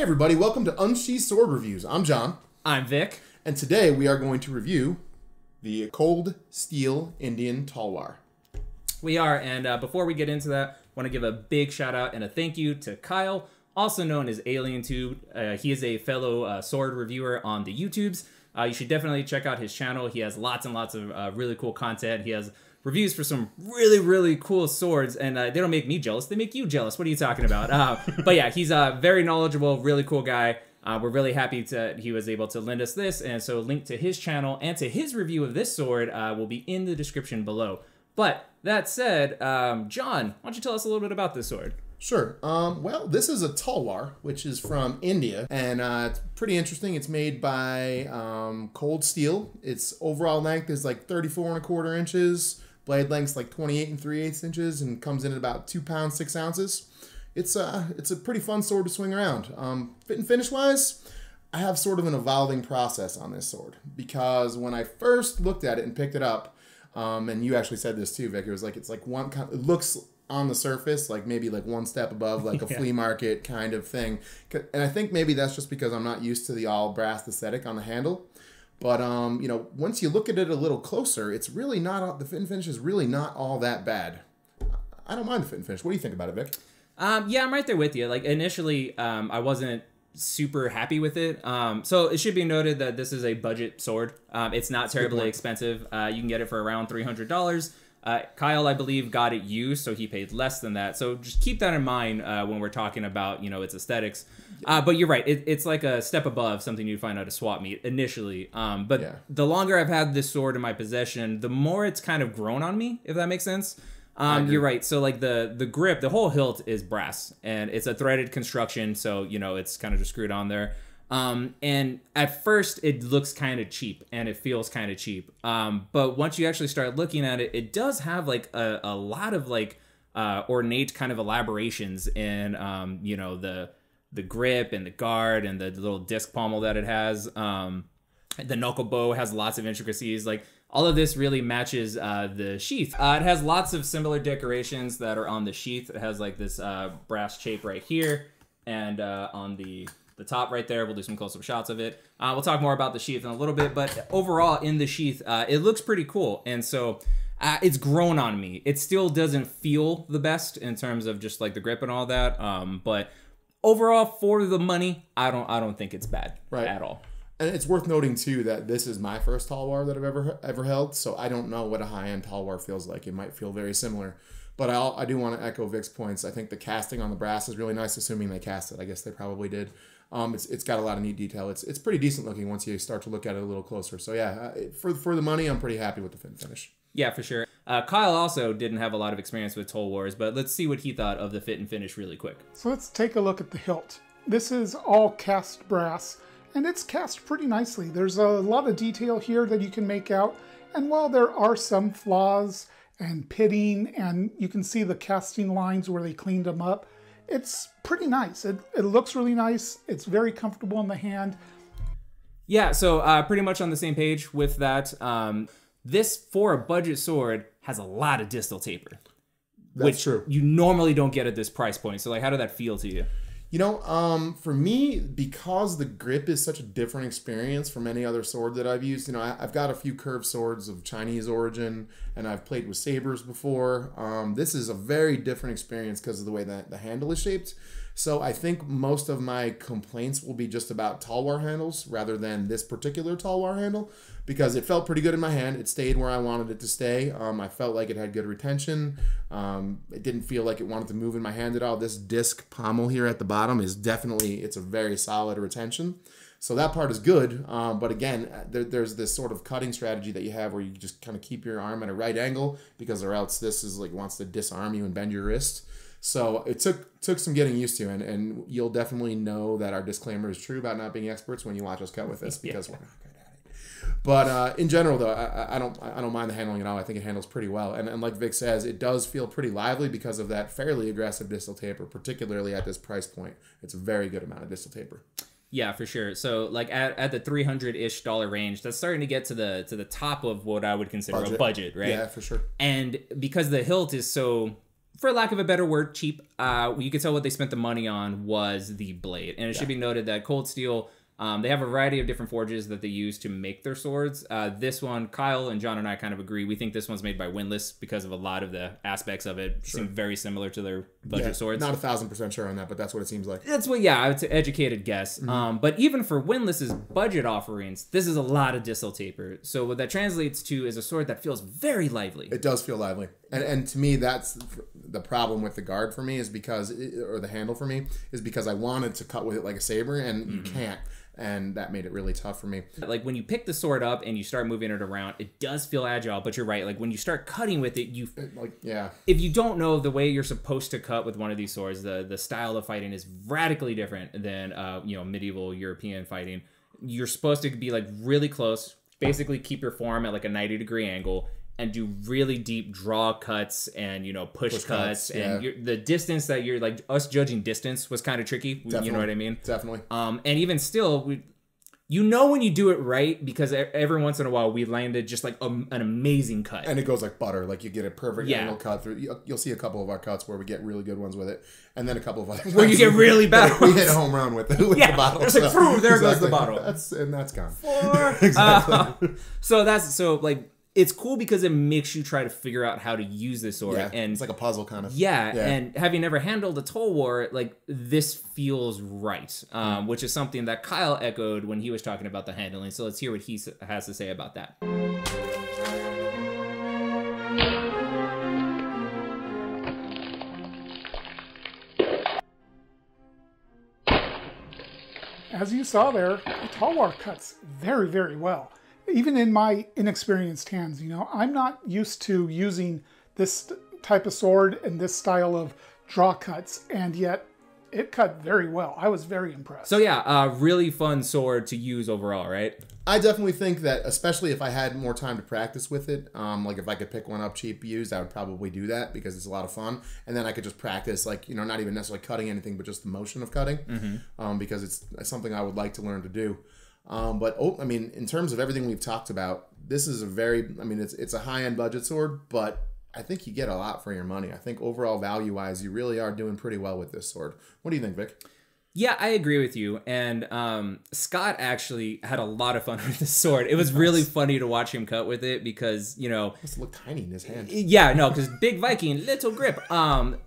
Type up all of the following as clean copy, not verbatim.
Hey everybody, welcome to Unsheathed Sword Reviews. I'm John. I'm Vic. And today we are going to review the Cold Steel Indian Talwar. We are, and before we get into that, I want to give a big shout out and a thank you to Kyle, also known as Alientude. He is a fellow sword reviewer on the YouTubes. You should definitely check out his channel. He has lots and lots of really cool content. He has reviews for some really cool swords, and they don't make me jealous, they make you jealous. What are you talking about? But yeah, he's a very knowledgeable, really cool guy. We're really happy that he was able to lend us this, and so link to his channel and to his review of this sword will be in the description below. But that said, John, why don't you tell us a little bit about this sword? Sure. Well, this is a Talwar, which is from India, and it's pretty interesting. It's made by Cold Steel. Its overall length is like 34¼ inches. Blade length's like 28 3/8 inches, and comes in at about 2 pounds 6 ounces. It's a pretty fun sword to swing around. Fit and finish wise, I have sort of an evolving process on this sword, because when I first looked at it and picked it up, and you actually said this too, Vic, it's like one kind. It looks on the surface like maybe like one step above like a flea market kind of thing, and I think maybe that's just because I'm not used to the all brass aesthetic on the handle. But, you know, once you look at it a little closer, it's really not, the fit and finish is really not all that bad. I don't mind the fit and finish. What do you think about it, Vic? Yeah, I'm right there with you. Like, initially, I wasn't super happy with it. So it should be noted that this is a budget sword. It's not terribly expensive. You can get it for around $300. Kyle, I believe, got it used, so he paid less than that. So just keep that in mind when we're talking about, you know, its aesthetics. But you're right. It's like a step above something you'd find at a swap meet initially. But the longer I've had this sword in my possession, the more it's kind of grown on me, if that makes sense. You're right. So like the grip, the whole hilt is brass, and it's a threaded construction. So, you know, it's kind of just screwed on there. And at first it looks kind of cheap and it feels kind of cheap. But once you actually start looking at it, it does have like a lot of like, ornate kind of elaborations in, you know, the grip and the guard and the little disc pommel that it has. The knuckle bow has lots of intricacies. Like all of this really matches, the sheath. It has lots of similar decorations that are on the sheath. It has like this, brass shape right here, and, on the top right there. We'll do some close-up shots of it. We'll talk more about the sheath in a little bit, but overall in the sheath, it looks pretty cool. And so it's grown on me. It still doesn't feel the best in terms of just like the grip and all that. But overall, for the money, I don't think it's bad at all. And it's worth noting too that this is my first Talwar that I've ever held, so I don't know what a high-end Talwar feels like. It might feel very similar. But I do want to echo Vic's points. I think the casting on the brass is really nice, assuming they cast it. I guess they probably did. It's got a lot of neat detail. It's pretty decent looking once you start to look at it a little closer. So yeah, for the money, I'm pretty happy with the fit and finish. Yeah, for sure. Kyle also didn't have a lot of experience with Talwars, but let's see what he thought of the fit and finish really quick. So let's take a look at the hilt. This is all cast brass, and it's cast pretty nicely. There's a lot of detail here that you can make out, and while there are some flaws and pitting, and you can see the casting lines where they cleaned them up, it's pretty nice. It looks really nice. It's very comfortable in the hand. Yeah, so pretty much on the same page with that. This, for a budget sword, has a lot of distal taper. That's true. You normally don't get at this price point. So like, how did that feel to you? You know, for me, because the grip is such a different experience from any other sword that I've used, you know, I've got a few curved swords of Chinese origin, and I've played with sabers before. This is a very different experience because of the way that the handle is shaped. So I think most of my complaints will be just about Talwar handles rather than this particular Talwar handle, because it felt pretty good in my hand. It stayed where I wanted it to stay. I felt like it had good retention. It didn't feel like it wanted to move in my hand at all. This disc pommel here at the bottom is definitely, it's a very solid retention. So that part is good. But again, there's this sort of cutting strategy that you have where you just kind of keep your arm at a right angle, because or else this is like wants to disarm you and bend your wrist. So it took some getting used to, and you'll definitely know that our disclaimer is true about not being experts when you watch us cut with this, because we're not good at it. But in general, though, I don't mind the handling at all. I think it handles pretty well, and like Vic says, it does feel pretty lively because of that fairly aggressive distal taper, particularly at this price point. It's a very good amount of distal taper. Yeah, for sure. So like at the $300-ish range, that's starting to get to the top of what I would consider a budget, right? Yeah, for sure. And because the hilt is so for lack of a better word, cheap. You could tell what they spent the money on was the blade. And it should be noted that Cold Steel, they have a variety of different forges that they use to make their swords. This one, Kyle and John and I kind of agree. We think this one's made by Windlass because of a lot of the aspects of it seem very similar to their budget swords. Not 1,000% sure on that, but that's what it seems like. That's what, it's an educated guess. But even for Windlass's budget offerings, this is a lot of Distal Taper. So what that translates to is a sword that feels very lively. It does feel lively. And to me, that's the problem with the guard for me is because, or the handle for me, is because I wanted to cut with it like a saber, and you can't. And that made it really tough for me. Like when you pick the sword up and you start moving it around, it does feel agile, but you're right. Like when you start cutting with it, if you don't know the way you're supposed to cut with one of these swords, the style of fighting is radically different than medieval European fighting. You're supposed to be like really close, basically keep your form at like a 90-degree angle, and do really deep draw cuts and, push cuts. And the distance that you're like, us judging distance was kind of tricky. Definitely. You know what I mean? Definitely. And even still, when you do it right, because every once in a while we landed just like an amazing cut. And it goes like butter. Like you get a perfect angle cut through. You'll see a couple of our cuts where we get really good ones with it. And then a couple of other where you get really bad ones. We hit a home run with the bottle. It's like, there goes the bottle. That's gone. Exactly. It's cool because it makes you try to figure out how to use this sword. Yeah, and it's like a puzzle kind of. Yeah, and having never handled a Talwar, like this feels right, which is something that Kyle echoed when he was talking about the handling. So let's hear what he has to say about that. As you saw there, the Talwar cuts very, very well. Even in my inexperienced hands, I'm not used to using this type of sword and this style of draw cuts, and yet it cut very well. I was very impressed. So really fun sword to use overall, right? I definitely think that, especially if I had more time to practice with it, like if I could pick one up cheap used, I would probably do that because it's a lot of fun. And then I could just practice, like, not even necessarily cutting anything, but just the motion of cutting, because it's something I would like to learn to do. In terms of everything we've talked about, this is it's a high-end budget sword, but I think you get a lot for your money. I think overall value-wise, you really are doing pretty well with this sword. What do you think, Vic? Yeah, I agree with you. And Scott actually had a lot of fun with this sword. It was really funny to watch him cut with it because, It must look tiny in his hand. Yeah, no, because big Viking, little grip.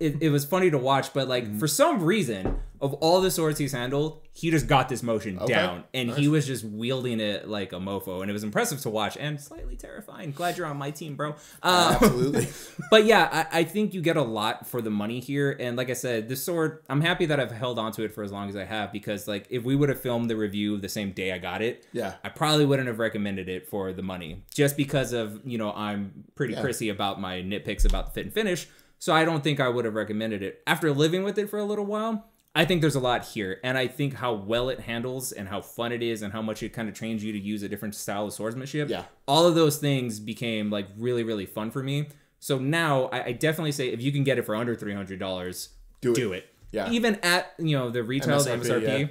It was funny to watch, but for some reason, of all the swords he's handled, he just got this motion down. And he was just wielding it like a mofo. And it was impressive to watch and slightly terrifying. Glad you're on my team, bro. Absolutely. But yeah, I think you get a lot for the money here. And like I said, this sword, I'm happy that I've held onto it for as long as I have. Because if we would have filmed the review the same day I got it, I probably wouldn't have recommended it for the money. Just because of, I'm pretty prissy about my nitpicks about the fit and finish. So I don't think I would have recommended it. After living with it for a little while, I think there's a lot here, and I think how well it handles and how fun it is and how much it kind of trains you to use a different style of swordsmanship. Yeah. All of those things became really, really fun for me. So now I definitely say if you can get it for under $300, do it. Yeah. Even at, the retail, the MSRP,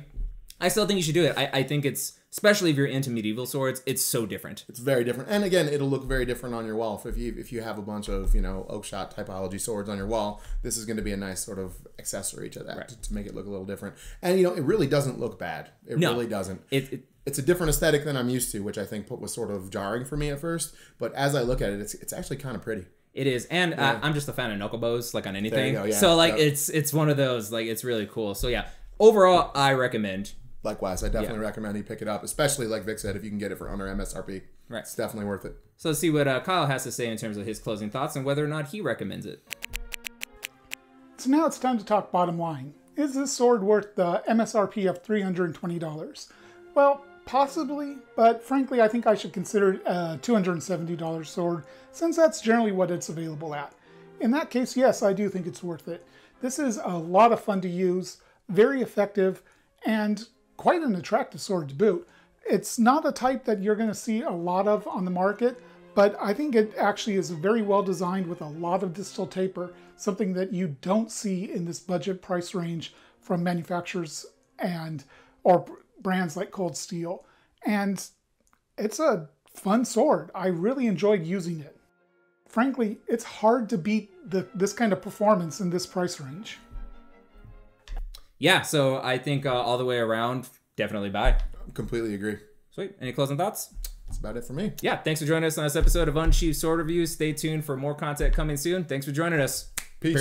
I still think you should do it. I think it's, especially if you're into medieval swords, it's so different. It's very different. And again, it'll look very different on your wall. If you have a bunch of, oak shot typology swords on your wall, this is going to be a nice sort of accessory to that to make it look a little different. And, it really doesn't look bad. It really doesn't. It's a different aesthetic than I'm used to, which I think was sort of jarring for me at first. But as I look at it, it's actually kind of pretty. It is, and I'm just a fan of knuckle bows, on anything. There you go, so it's one of those, it's really cool. So yeah, overall, I recommend. Likewise, I definitely recommend you pick it up, especially like Vic said, if you can get it for under MSRP. Right, it's definitely worth it. So let's see what Kyle has to say in terms of his closing thoughts and whether or not he recommends it. So now it's time to talk bottom line. Is this sword worth the MSRP of $320? Well, possibly, but frankly, I think I should consider it a $270 sword, since that's generally what it's available at. In that case, yes, I do think it's worth it. This is a lot of fun to use, very effective, and quite an attractive sword to boot. It's not a type that you're going to see a lot of on the market, but I think it actually is very well designed with a lot of distal taper, something that you don't see in this budget price range from manufacturers or brands like Cold Steel. And it's a fun sword. I really enjoyed using it. frankly, it's hard to beat this kind of performance in this price range. Yeah, so I think all the way around, definitely buy. Completely agree. Sweet. Any closing thoughts? That's about it for me. Yeah, thanks for joining us on this episode of Unsheathed Sword Reviews. Stay tuned for more content coming soon. Thanks for joining us. Peace.